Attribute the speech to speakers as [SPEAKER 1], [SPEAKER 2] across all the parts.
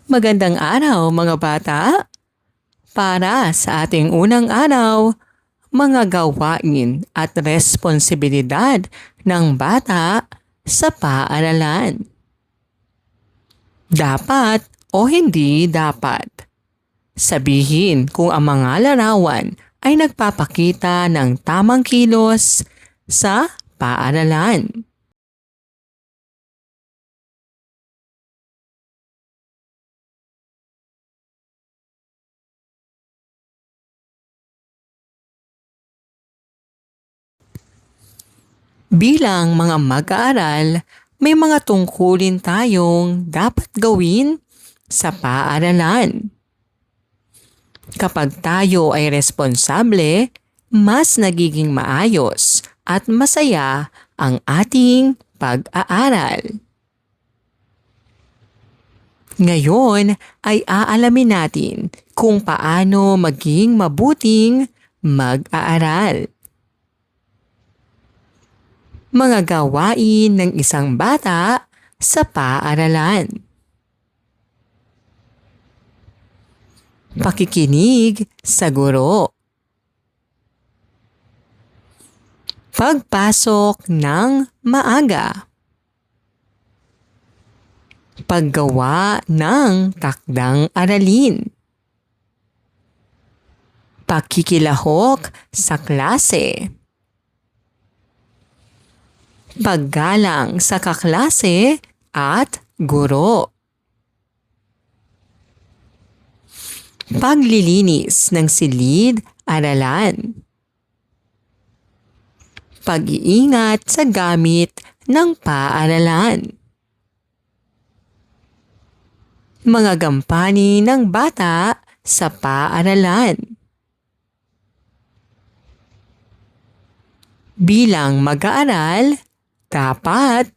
[SPEAKER 1] Magandang araw mga bata! Para sa ating unang araw, mga gawain at responsibilidad ng bata sa paaralan. Dapat o hindi dapat? Sabihin kung ang mga larawan ay nagpapakita ng tamang kilos sa paaralan. Bilang mga mag-aaral, may mga tungkulin tayong dapat gawin sa paaralan. Kapag tayo ay responsable, mas nagiging maayos at masaya ang ating pag-aaral. Ngayon ay aalamin natin kung paano maging mabuting mag-aaral. Mga gawain ng isang bata sa paaralan. Pakikinig sa guro. Pagpasok ng maaga. Paggawa ng takdang aralin. Pakikilahok sa klase. Paggalang sa kaklase at guro. Paglilinis ng silid-aralan. Pag-iingat sa gamit ng paaralan. Mga gampanin ng bata sa paaralan. Bilang mag-aaral, dapat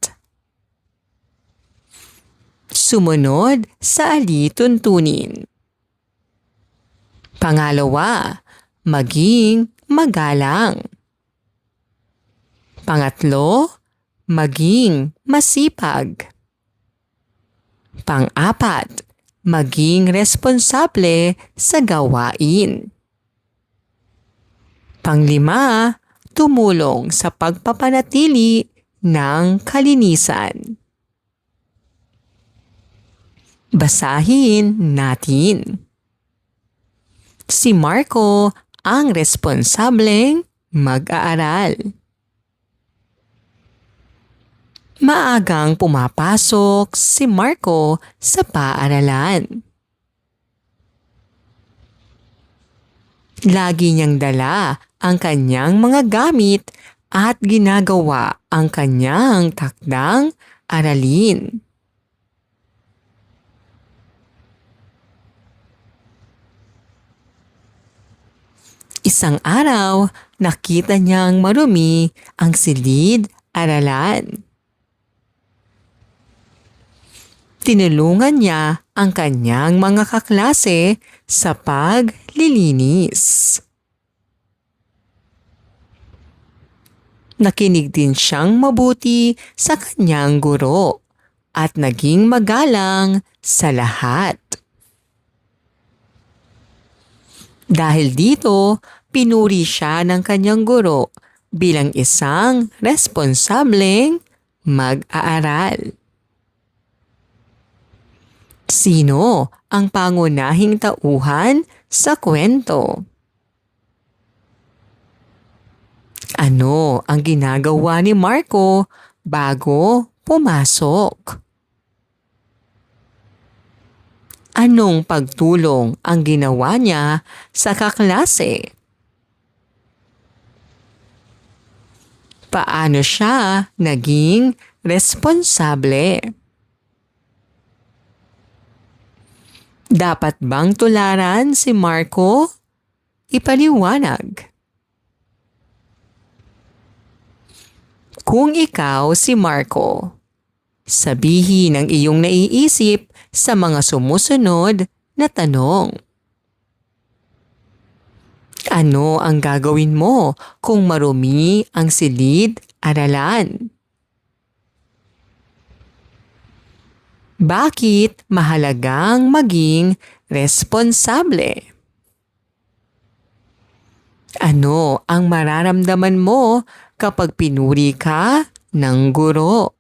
[SPEAKER 1] sumunod sa alituntunin. Pangalawa, maging magalang. Pangatlo, maging masipag. Pang-apat, maging responsable sa gawain. Panglima, tumulong sa pagpapanatili ng kalinisan. Basahin natin. Si Marco ang responsableng mag-aaral. Maagang pumapasok si Marco sa paaralan. Lagi niyang dala ang kanyang mga gamit at ginagawa ang kanyang takdang aralin. Isang araw, nakita niyang marumi ang silid-aralan. Tinulungan niya ang kanyang mga kaklase sa paglilinis. Nakinig din siyang mabuti sa kanyang guro at naging magalang sa lahat. Dahil dito, pinuri siya ng kanyang guro bilang isang responsableng mag-aaral. Sino ang pangunahing tauhan sa kwento? Ano ang ginagawa ni Marco bago pumasok? Anong pagtulong ang ginawa niya sa kaklase? Paano siya naging responsable? Dapat bang tularan si Marco? Ipaliwanag. Kung ikaw si Marco, sabihin ang iyong naiisip sa mga sumusunod na tanong. Ano ang gagawin mo kung marumi ang silid-aralan? Bakit mahalagang maging responsable? Ano ang mararamdaman mo kapag pinuri ka ng guro?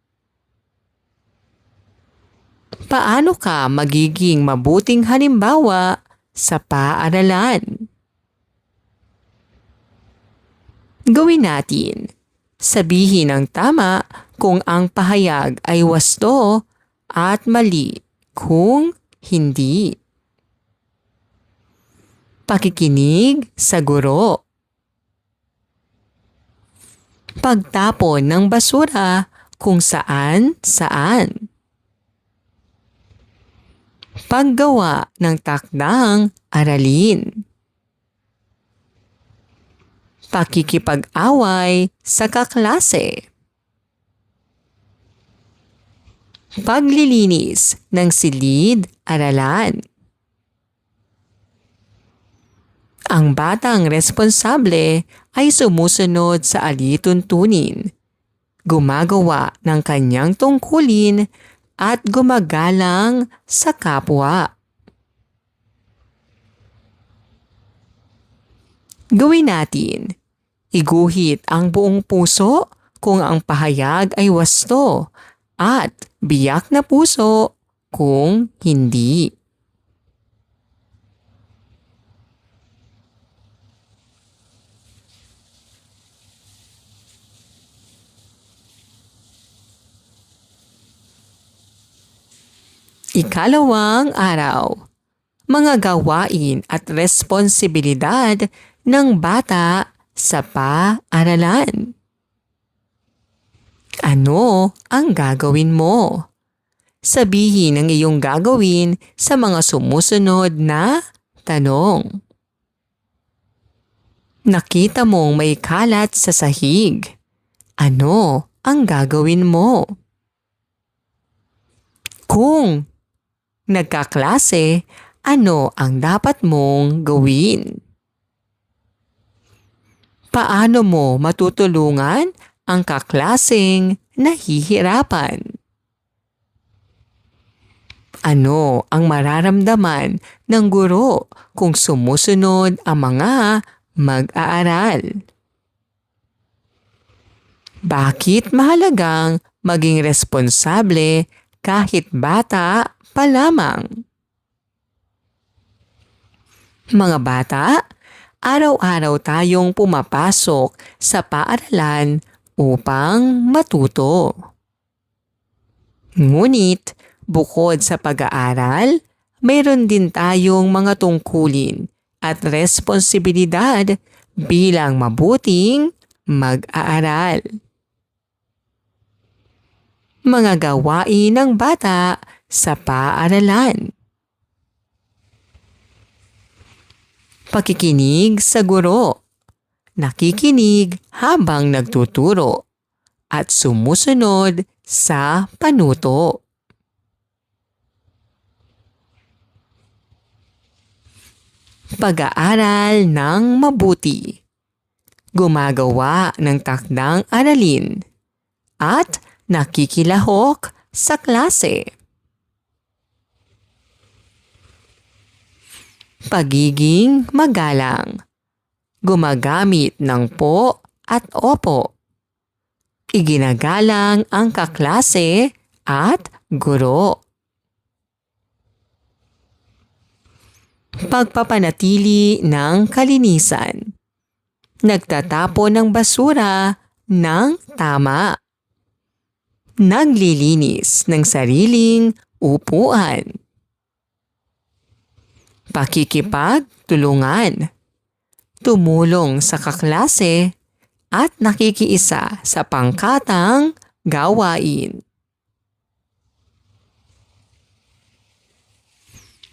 [SPEAKER 1] Paano ka magiging mabuting halimbawa sa paaralan? Gawin natin. Sabihin ang tama kung ang pahayag ay wasto at mali kung hindi. Pakikinig sa guro. Pagtapon ng basura kung saan-saan. Paggawa ng takdang aralin. Pakikipag-away sa kaklase. Paglilinis ng silid-aralan. Ang batang responsable ay sumusunod sa alituntunin, gumagawa ng kanyang tungkulin at gumagalang sa kapwa. Gawin natin. Iguhit ang buong puso kung ang pahayag ay wasto at biyak na puso kung hindi. Ikalawang araw. Mga gawain at responsibilidad ng bata sa paaralan. Ano ang gagawin mo? Sabihin ang iyong gagawin sa mga sumusunod na tanong. Nakita mong may kalat sa sahig. Ano ang gagawin mo? Kung nagkaklase, ano ang dapat mong gawin? Paano mo matutulungan ang kaklaseng nahihirapan? Ano ang mararamdaman ng guro kung sumusunod ang mga mag-aaral? Bakit mahalagang maging responsable kahit bata pa lamang? Mga bata, araw-araw tayong pumapasok sa paaralan upang matuto. Ngunit, bukod sa pag-aaral, mayroon din tayong mga tungkulin at responsibilidad bilang mabuting mag-aaral. Mga gawain ng bata sa paaralan. Pakikinig sa guro. Nakikinig habang nagtuturo at sumusunod sa panuto. Pag-aaral ng mabuti. Gumagawa ng takdang aralin at nakikilahok sa klase. Pagiging magalang. Gumagamit ng po at opo. Iginagalang ang kaklase at guro. Pagpapanatili ng kalinisan. Nagtatapon ng basura ng tama. Naglilinis ng sariling upuan. Pakikipagtulungan. Tumulong sa kaklase at nakikiisa sa pangkatang gawain.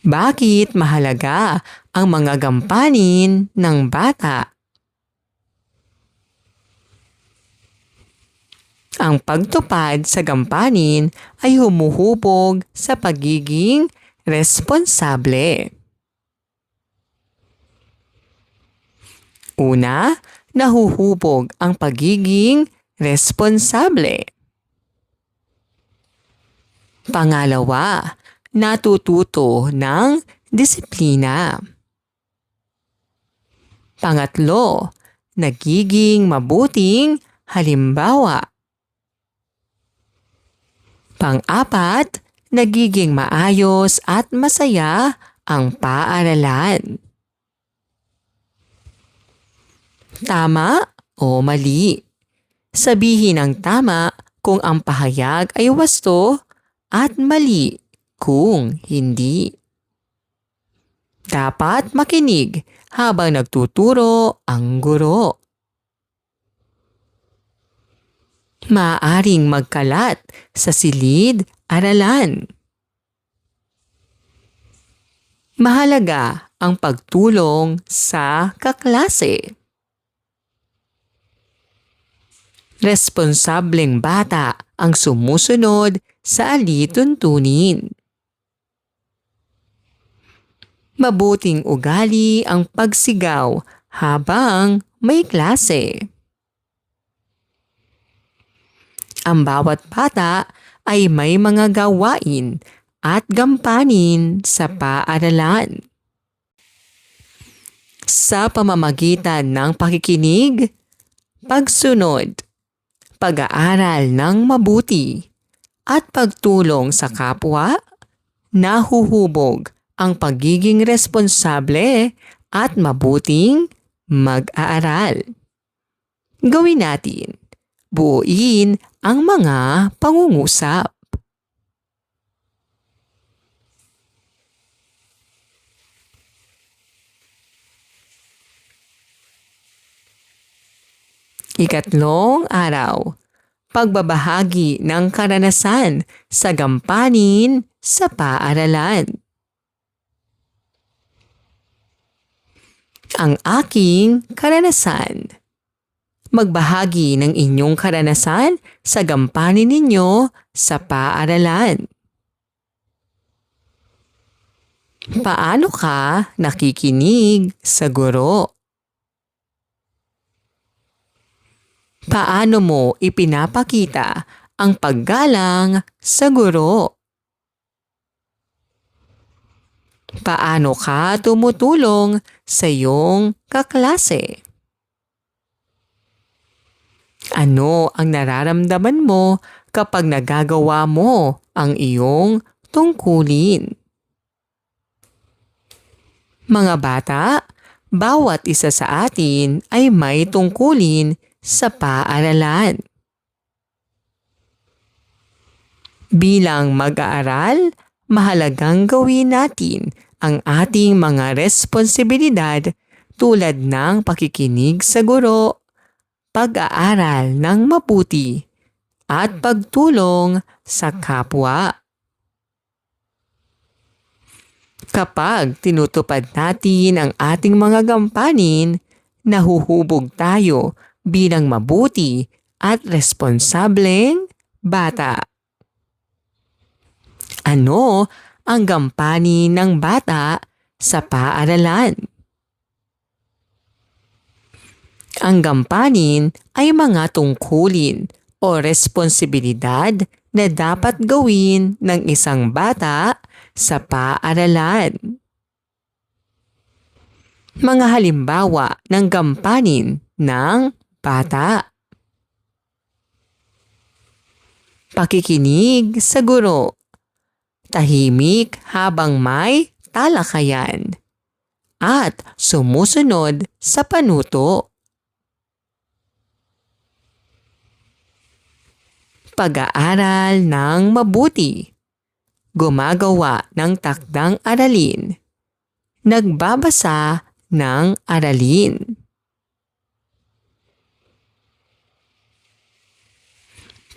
[SPEAKER 1] Bakit mahalaga ang mga gampanin ng bata? Ang pagtupad sa gampanin ay humuhubog sa pagiging responsable. Una, nahuhubog ang pagiging responsable. Pangalawa, natututo ng disiplina. Pangatlo, nagiging mabuting halimbawa. Pang-apat, nagiging maayos at masaya ang paaralan. Tama o mali? Sabihin ang tama kung ang pahayag ay wasto at mali kung hindi. Dapat makinig habang nagtuturo ang guro. Maaaring magkalat sa silid-aralan. Mahalaga ang pagtulong sa kaklase. Responsableng bata ang sumusunod sa alituntunin. Mabuting ugali ang pagsigaw habang may klase. Ang bawat bata ay may mga gawain at gampanin sa paaralan. Sa pamamagitan ng pakikinig, pagsunod, pag-aaral ng mabuti, at pagtulong sa kapwa, nahuhubog ang pagiging responsable at mabuting mag-aaral. Gawin natin. Buuin ang mga pangungusap. Ikatlong araw, pagbabahagi ng karanasan sa gampanin sa paaralan. Ang aking karanasan. Magbahagi ng inyong karanasan sa gampanin ninyo sa paaralan. Paano ka nakikinig sa guro? Paano mo ipinapakita ang paggalang sa guro? Paano ka tumutulong sa iyong kaklase? Ano ang nararamdaman mo kapag nagagawa mo ang iyong tungkulin? Mga bata, bawat isa sa atin ay may tungkulin sa paaralan. Bilang mag-aaral, mahalagang gawin natin ang ating mga responsibilidad tulad ng pakikinig sa guro, pag-aaral ng mabuti, at pagtulong sa kapwa. Kapag tinutupad natin ang ating mga gampanin, nahuhubog tayo bilang mabuti at responsableng bata. Ano ang gampanin ng bata sa paaralan? Ang gampanin ay mga tungkulin o responsibilidad na dapat gawin ng isang bata sa paaralan. Mga halimbawa ng gampanin ng bata. Pakikinig sa guro. Tahimik habang may talakayan. At sumusunod sa panuto. Pag-aaral ng mabuti. Gumagawa ng takdang aralin. Nagbabasa ng aralin.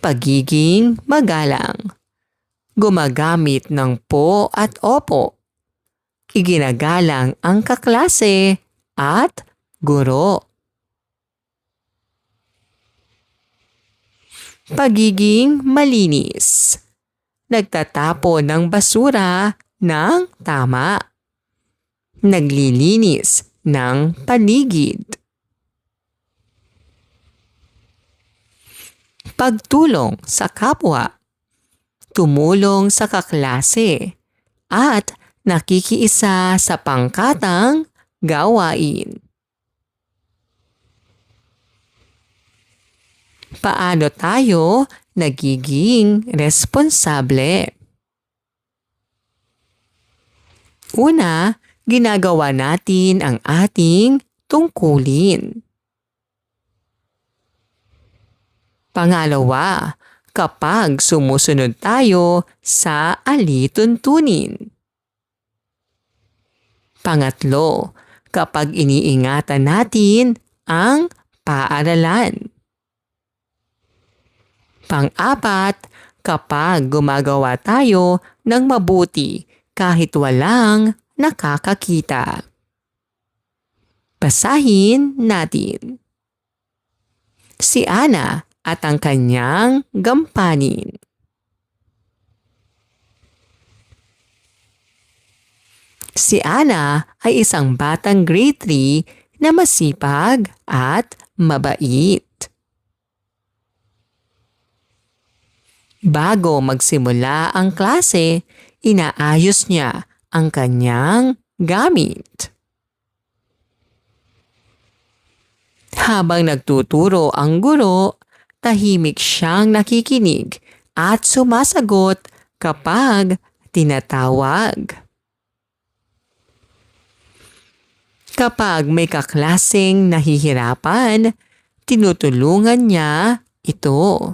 [SPEAKER 1] Pagiging magalang. Gumagamit ng po at opo. Iginagalang ang kaklase at guro. Pagiging malinis. Nagtatapon ng basura ng tama. Naglilinis ng paligid. Pagtulong sa kapwa. tumulong sa kaklase, at nakikiisa sa pangkatang gawain. Paano tayo nagiging responsable? Una, ginagawa natin ang ating tungkulin. Pangalawa, kapag sumusunod tayo sa alituntunin. Pangatlo, kapag iniingatan natin ang paaralan. Pang-apat, kapag gumagawa tayo ng mabuti kahit walang nakakakita. Basahin natin. Si Ana at ang kanyang gampanin. Si Ana ay isang batang grade 3 na masipag at mabait. Bago magsimula ang klase, inaayos niya ang kanyang gamit. Habang nagtuturo ang guro, tahimik siyang nakikinig at sumasagot kapag tinatawag. Kapag may kaklaseng nahihirapan, tinutulungan niya ito.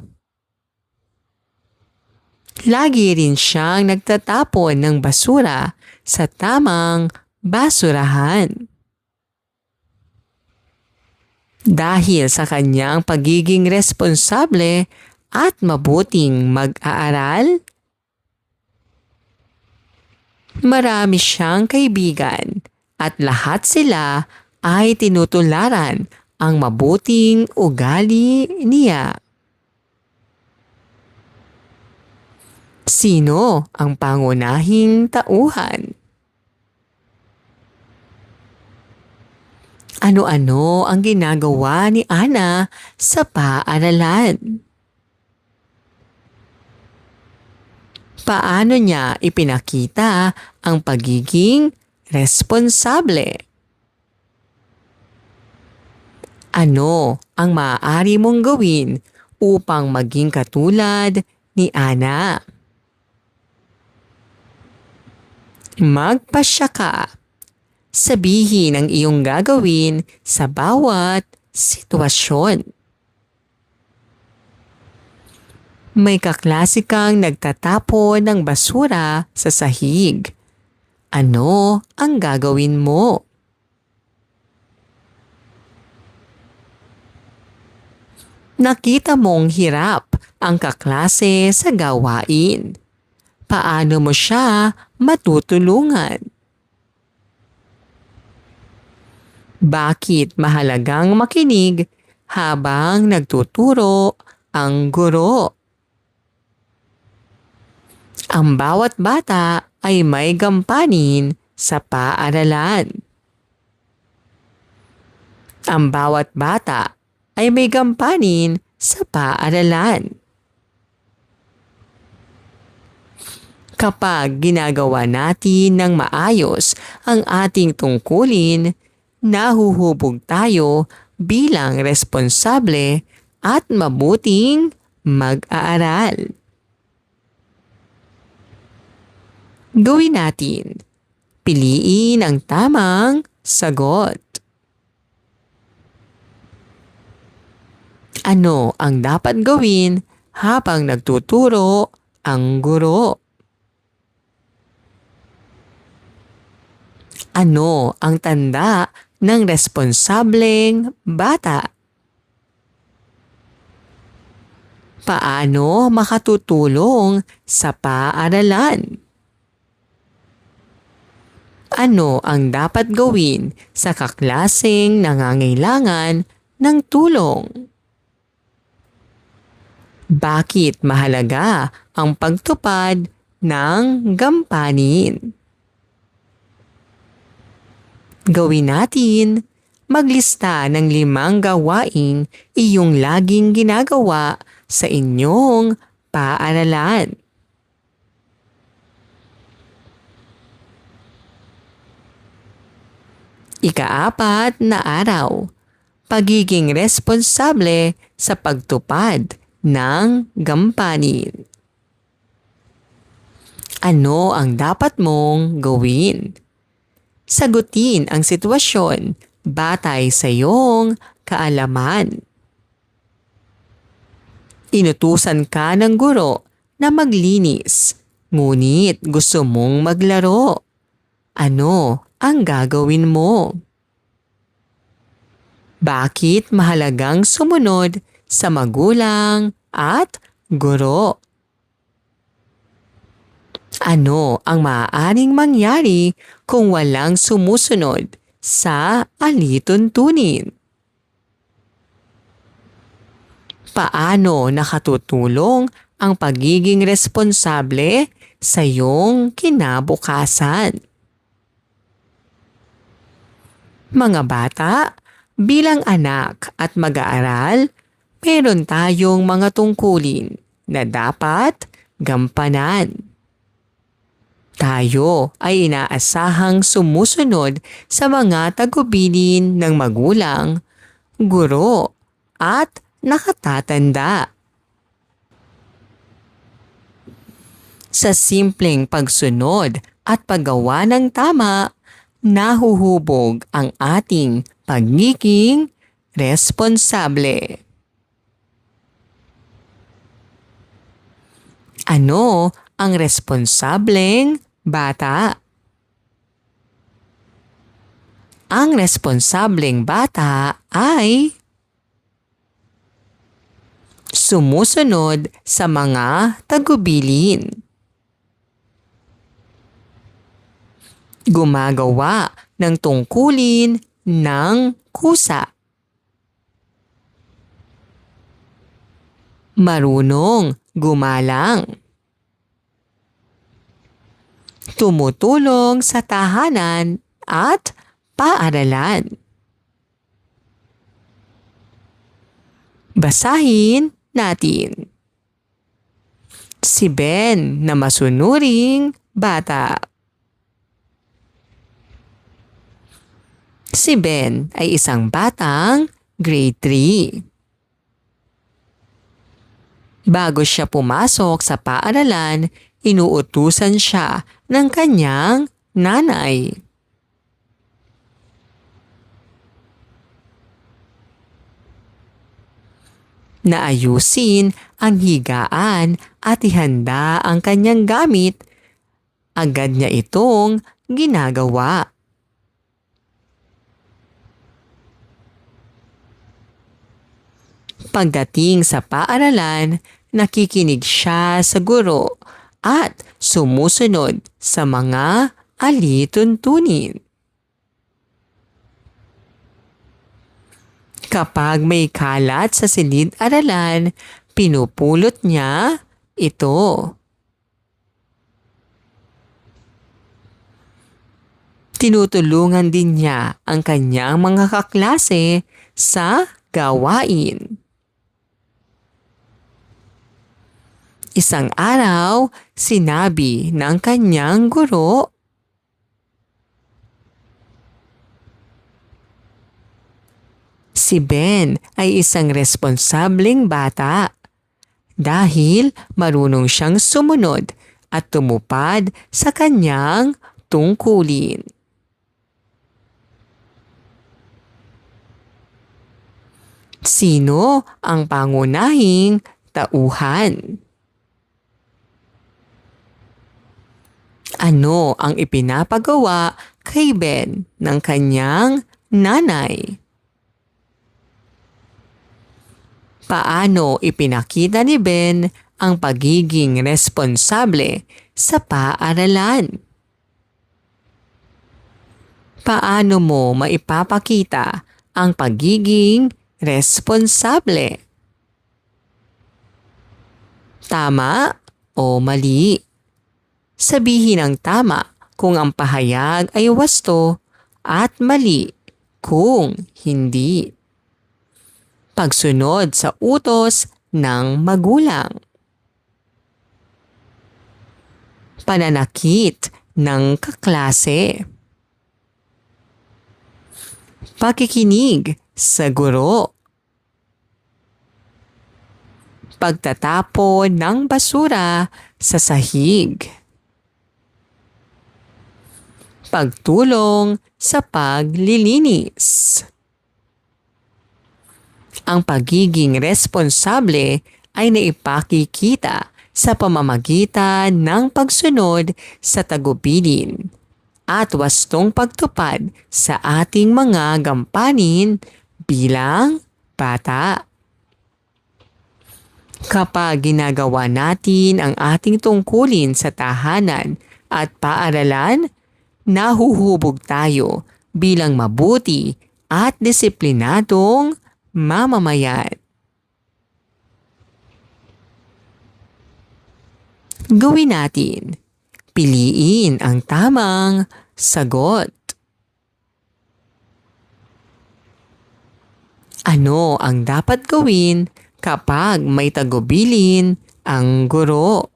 [SPEAKER 1] Lagi rin siyang nagtatapon ng basura sa tamang basurahan. Dahil sa kanyang pagiging responsable at mabuting mag-aaral, marami siyang kaibigan at lahat sila ay tinutularan ang mabuting ugali niya. Sino ang pangunahing tauhan? Ano-ano ang ginagawa ni Ana sa paaralan? Paano niya ipinakita ang pagiging responsable? Ano ang maaari mong gawin upang maging katulad ni Ana? Magpasya ka. Sabihin ang iyong gagawin sa bawat sitwasyon. May kaklase kang nagtatapon ng basura sa sahig. Ano ang gagawin mo? Nakita mong hirap ang kaklase sa gawain. Paano mo siya matutulungan? Bakit mahalagang makinig habang nagtuturo ang guro? Ang bawat bata ay may gampanin sa paaralan. Ang bawat bata ay may gampanin sa paaralan. Kapag ginagawa natin ng maayos ang ating tungkulin, nahuhubog tayo bilang responsable at mabuting mag-aaral. Gawin natin. Piliin ang tamang sagot. Ano ang dapat gawin habang nagtuturo ang guro? Ano ang tanda ng responsableng bata? Paano makatutulong sa paaralan? Ano ang dapat gawin sa kaklaseng nangangailangan ng tulong? Bakit mahalaga ang pagtupad ng gampanin? Gawin natin, maglista ng 5 gawaing iyong laging ginagawa sa inyong paaralan. Ika-4 na araw, pagiging responsable sa pagtupad ng gampanin. Ano ang dapat mong gawin? Sagutin ang sitwasyon batay sa iyong kaalaman. Inutusan ka ng guro na maglinis, ngunit gusto mong maglaro. Ano ang gagawin mo? Bakit mahalagang sumunod sa magulang at guro? Ano ang maaaring mangyari kung walang sumusunod sa alituntunin? Paano nakatutulong ang pagiging responsable sa iyong kinabukasan? Mga bata, bilang anak at mag-aaral, meron tayong mga tungkulin na dapat gampanan. Tayo ay inaasahang sumusunod sa mga tagubilin ng magulang, guro at nakatatanda. Sa simpleng pagsunod at paggawa ng tama, nahuhubog ang ating pagiging responsable. Ano ang responsableng bata? Ang responsableng bata ay sumusunod sa mga tagubilin. Gumagawa ng tungkulin ng kusa. Marunong gumalang. Tumutulong sa tahanan at paaralan. Basahin natin. Si Ben na masunuring bata. Si Ben ay isang batang grade 3. Bago siya pumasok sa paaralan, inuutusan siya ng kanyang nanay. Naayusin ang higaan at ihanda ang kanyang gamit. Agad niya itong ginagawa. Pagdating sa paaralan, nakikinig siya sa guro at sumusunod sa mga alituntunin. Kapag may kalat sa silid-aralan, pinupulot niya ito. Tinutulungan din niya ang kanyang mga kaklase sa gawain. Isang araw, sinabi ng kanyang guro, si Ben ay isang responsableng bata dahil marunong siyang sumunod at tumupad sa kanyang tungkulin. Sino ang pangunahing tauhan? Ano ang ipinapagawa kay Ben ng kanyang nanay? Paano ipinakita ni Ben ang pagiging responsable sa paaralan? Paano mo maipapakita ang pagiging responsable? Tama o mali? Sabihin ang tama kung ang pahayag ay wasto at mali kung hindi. Pagsunod sa utos ng magulang. Pananakit ng kaklase. pakikinig sa guro. Pagtatapon ng basura sa sahig. Pagtulong sa paglilinis. Ang pagiging responsable ay naipakikita sa pamamagitan ng pagsunod sa tagubilin at wastong pagtupad sa ating mga gampanin bilang bata. Kapag ginagawa natin ang ating tungkulin sa tahanan at paaralan, nahuhubog tayo bilang mabuti at disiplinadong mamamayan. Gawin natin. Piliin ang tamang sagot. Ano ang dapat gawin kapag may tagubilin ang guro?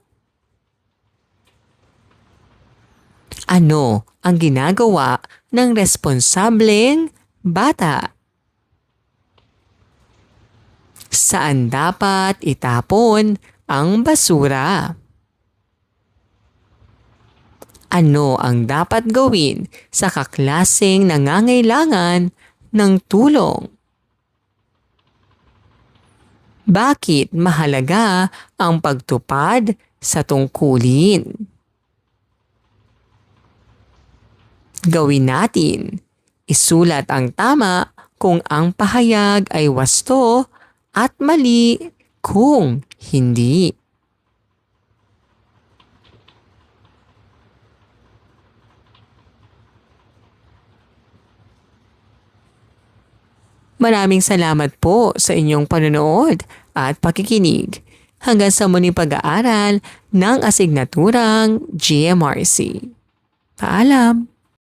[SPEAKER 1] Ano ang ginagawa ng responsableng bata? Saan dapat itapon ang basura? Ano ang dapat gawin sa kaklaseng nangangailangan ng tulong? Bakit mahalaga ang pagtupad sa tungkulin? Gawin natin. Isulat ang tama kung ang pahayag ay wasto at mali kung hindi. Maraming salamat po sa inyong panonood at pakikinig. Hanggang sa muling pag-aaral ng asignaturang GMRC. Paalam!